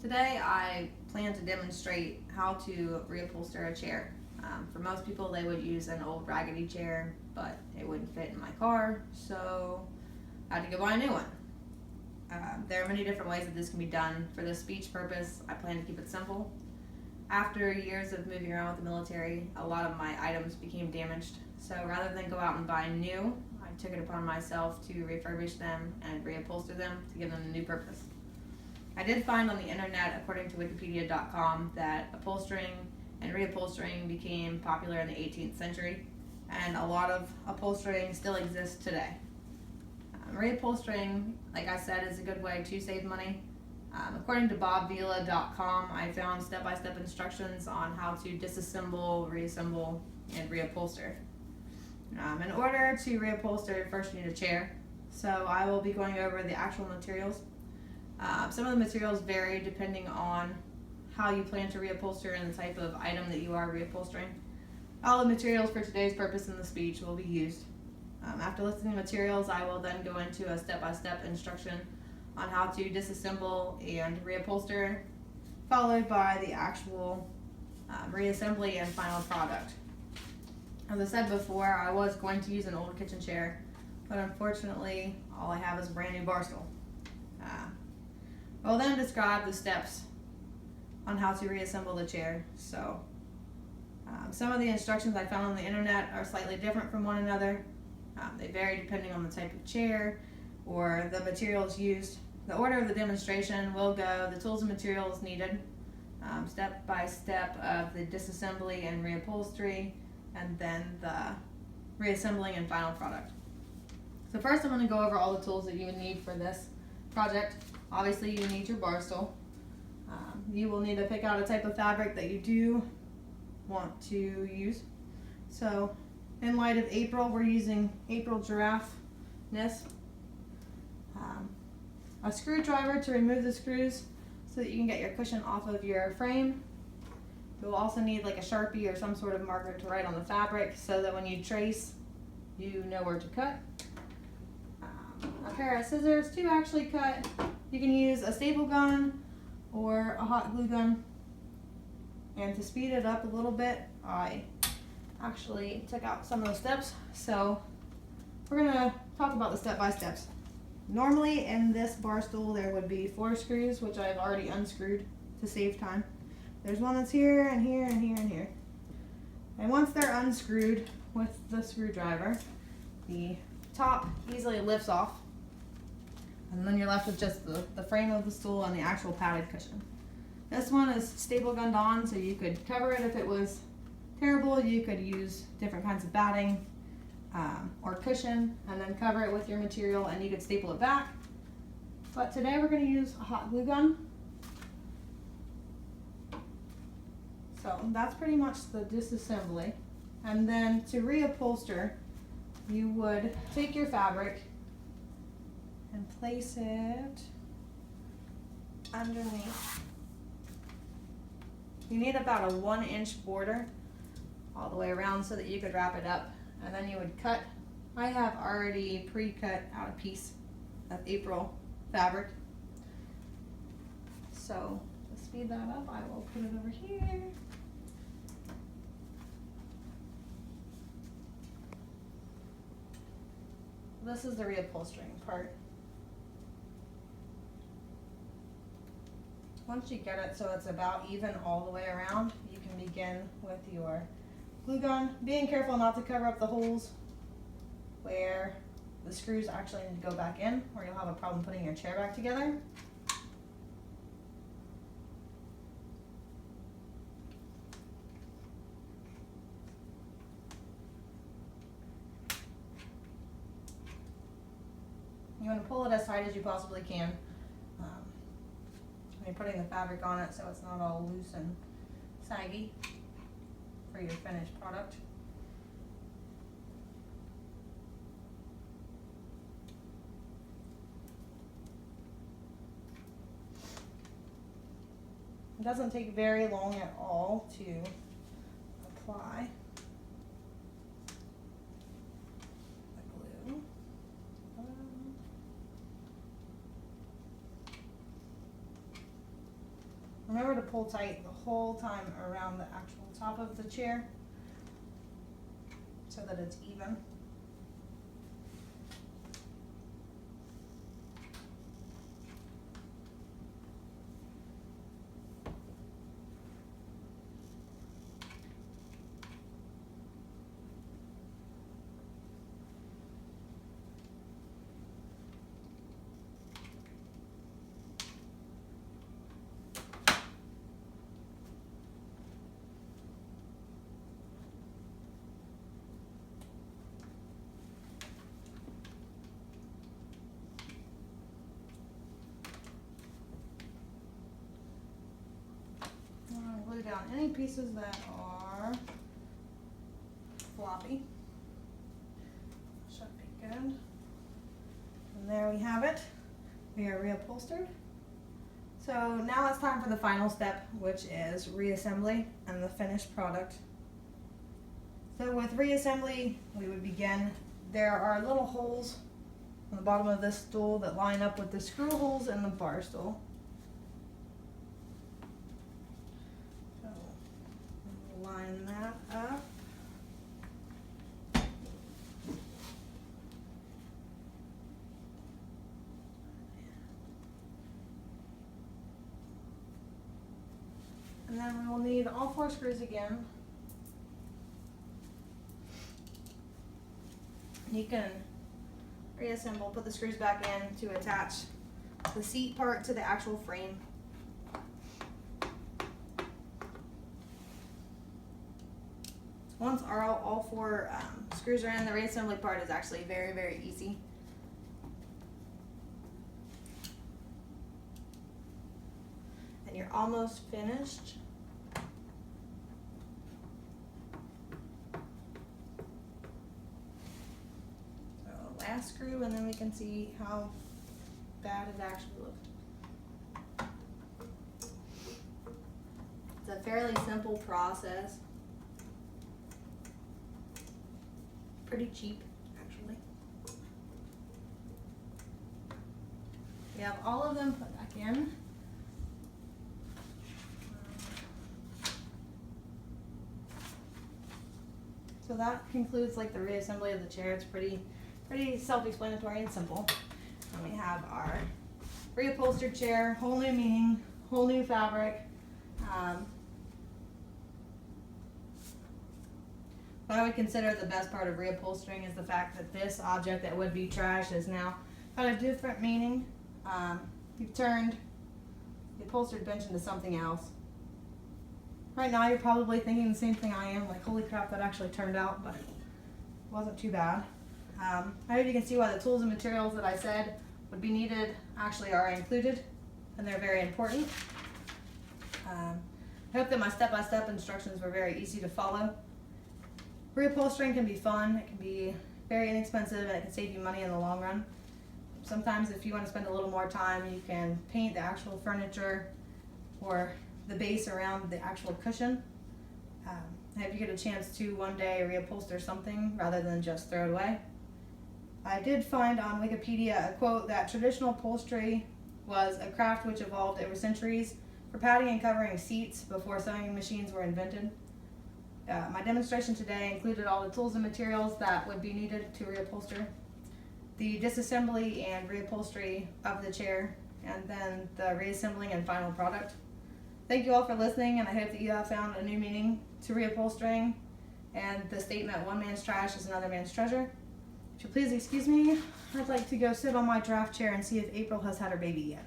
Today I plan to demonstrate how to reupholster a chair. For most people they would use an old raggedy chair, but it wouldn't fit in my car, so I had to go buy a new one. There are many different ways that this can be done. For this speech purpose, I plan to keep it simple. After years of moving around with the military, a lot of my items became damaged, so rather than go out and buy new, I took it upon myself to refurbish them and reupholster them to give them a new purpose. I did find on the internet, according to wikipedia.com, that upholstering and reupholstering became popular in the 18th century, and a lot of upholstering still exists today. Reupholstering, like I said, is a good way to save money. According to bobvila.com, I found step-by-step instructions on how to disassemble, reassemble, and reupholster. In order to reupholster, first you need a chair, so I will be going over the actual materials. Some of the materials vary depending on how you plan to reupholster and the type of item that you are reupholstering. All the materials for today's purpose in the speech will be used. After listing the materials, I will then go into a step-by-step instruction on how to disassemble and reupholster, followed by the actual reassembly and final product. As I said before, I was going to use an old kitchen chair, but unfortunately all I have is a brand new bar stool. I will then describe the steps on how to reassemble the chair. So some of the instructions I found on the internet are slightly different from one another. They vary depending on the type of chair or the materials used. The order of the demonstration will go the tools and materials needed, step by step of the disassembly and reupholstery, and then the reassembling and final product. So first I'm going to go over all the tools that you would need for this project. Obviously you need your bar stool. You will need to pick out a type of fabric that you do want to use. So in light of April, we're using April Giraffe Knits. A screwdriver to remove the screws so that you can get your cushion off of your frame. You'll also need like a Sharpie or some sort of marker to write on the fabric so that when you trace, you know where to cut. A pair of scissors to actually cut. You can use a staple gun or a hot glue gun. And to speed it up a little bit, I actually took out some of the steps. So we're gonna talk about the step-by-steps. Normally in this bar stool there would be 4 screws, which I've already unscrewed to save time. There's one that's here and here and here and here. And once they're unscrewed with the screwdriver, the top easily lifts off, and then you're left with just the frame of the stool and the actual padded cushion. This one is staple gunned on, so you could cover it if it was terrible. You could use different kinds of batting or cushion and then cover it with your material, and you could staple it back. But today we're going to use a hot glue gun. So that's pretty much the disassembly. And then to reupholster, you would take your fabric and place it underneath. You need about a 1-inch border all the way around so that you could wrap it up, and then you would cut. I have already pre-cut out a piece of April fabric. So to speed that up, I will put it over here. This is the reupholstering part. Once you get it so it's about even all the way around, you can begin with your glue gun, being careful not to cover up the holes where the screws actually need to go back in, or you'll have a problem putting your chair back together. You want to pull it as tight as you possibly can when you're putting the fabric on it, so it's not all loose and saggy for your finished product. It doesn't take very long at all to apply the glue. Remember to pull tight the whole time around the actual top of the chair so that it's even. Glue down any pieces that are floppy. Should be good. And there we have it. We are reupholstered. So now it's time for the final step, which is reassembly and the finished product. So with reassembly, we would begin. There are little holes on the bottom of this stool that line up with the screw holes in the bar stool. So we'll line that up. And then we will need all 4 screws again. You can reassemble, put the screws back in to attach the seat part to the actual frame. Once all 4 screws are in, the reassembly part is actually very, very easy. And you're almost finished. Last screw, and then we can see how bad it actually looks. It's a fairly simple process. Pretty cheap, actually. We have all of them put back in. So that concludes like the reassembly of the chair. It's pretty self-explanatory and simple. And we have our reupholstered chair, whole new meaning, whole new fabric. What I would consider the best part of reupholstering is the fact that this object that would be trash is now got a different meaning. You've turned the upholstered bench into something else. Right now you're probably thinking the same thing I am, like holy crap, that actually turned out, but it wasn't too bad. I hope you can see why the tools and materials that I said would be needed actually are included, and they're very important. I hope that my step-by-step instructions were very easy to follow. Reupholstering can be fun, it can be very inexpensive, and it can save you money in the long run. Sometimes if you want to spend a little more time, you can paint the actual furniture or the base around the actual cushion. I hope you get a chance to one day reupholster something rather than just throw it away. I did find on Wikipedia a quote that traditional upholstery was a craft which evolved over centuries for padding and covering seats before sewing machines were invented. My demonstration today included all the tools and materials that would be needed to reupholster, the disassembly and reupholstery of the chair, and then the reassembling and final product. Thank you all for listening, and I hope that you have found a new meaning to reupholstering and the statement, one man's trash is another man's treasure. If you'll please excuse me, I'd like to go sit on my draft chair and see if April has had her baby yet.